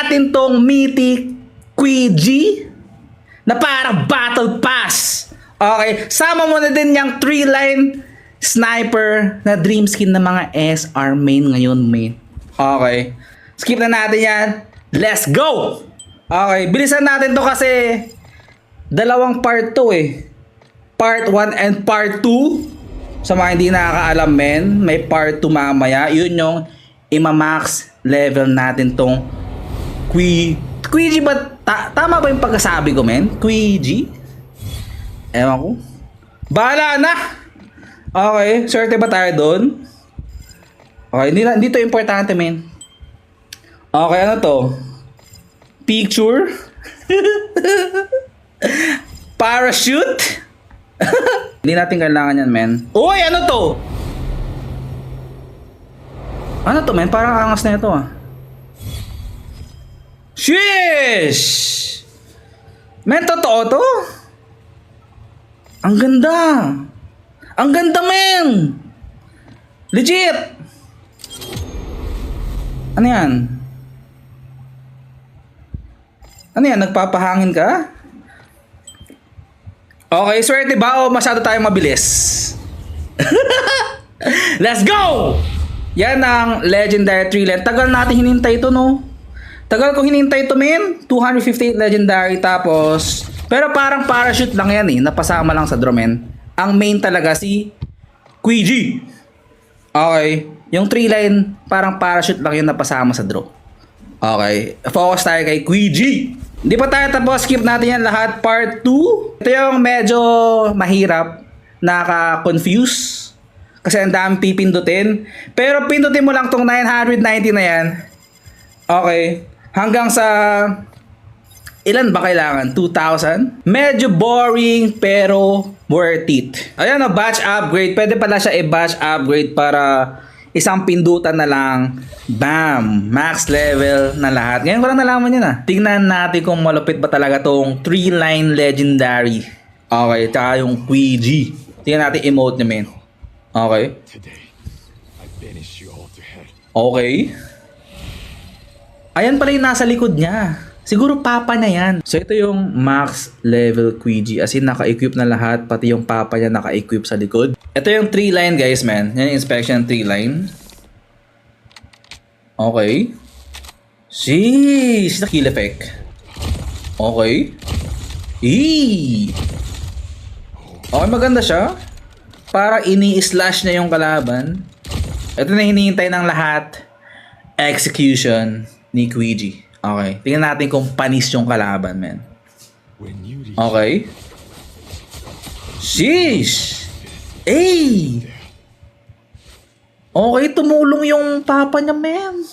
natin tong Mythic Quiji na parang Battle Pass. Okay, sama mo na din yung 3-line sniper na dream skin ng mga SR main ngayon, main. Okay, skip na natin yan. Let's go! Okay, bilisan natin to kasi dalawang part to eh. Part 1 and part 2. Sa mga hindi nakakaalam, men, may part 2 mamaya. Yun yung ima-max level natin tong Quiji ba? Tama ba yung pagkasabi ko, men? Quiji? Ewan ko. Bahala na! Okay, swerte ba tayo doon? Okay, hindi to importante, men. Okay, ano to? Picture? Parachute? Hindi natin kailangan yan, men. Uy, ano to? Ano to, men? Parang angas na ito, ah. Sheesh! Men, totoo to? Ang ganda! Ang ganda, men! Legit! Ano yan? Ano yan? Nagpapahangin ka? Okay, swerte ba o masyado tayong mabilis? Let's go! Yan ang legendary 3-line. Tagal natin hinintay ito, no? Tagal ko hinintay ito, men. 258 legendary tapos... Pero parang parachute lang yan eh. Napasama lang sa draw, men. Ang main talaga si Quiji. Okay. Yung 3-line, parang parachute lang yun napasama sa draw. Okay. Focus tayo kay Quiji. Hindi pa tayo tapos. Skip natin yan lahat. Part 2. Ito yung medyo mahirap. Naka-confuse. Kasi ang daming pipindutin. Pero pindutin mo lang tong 990 na yan. Okay. Hanggang sa... Ilan ba kailangan? 2,000? Medyo boring pero worth it. Ayan o, batch upgrade. Pwede pala siya i-batch upgrade para isang pindutan na lang. Bam! Max level na lahat. Ngayon ko lang nalaman yun ah. Tingnan natin kung malupit ba talaga tong 3-line legendary. Okay, tsaka yung Quiji. Tingnan natin emote niya, men. Okay. Okay. Ayan pala yung nasa likod niya. Siguro papa na yan. So ito yung max level Quiji. As in naka-equip na lahat. Pati yung papa niya naka-equip sa likod. Ito yung 3-line guys, man. Yan yung inspection 3-line. Okay. Sheesh! Na kill effect. Okay. Eee! Okay, maganda siya. Para ini-slash niya yung kalaban. Ito na hinihintay ng lahat. Execution ni Quiji. Okay. Tingnan natin kung panis yung kalaban, man. Okay. Sheesh! Hey! Okay, tumulong yung papa niya, man.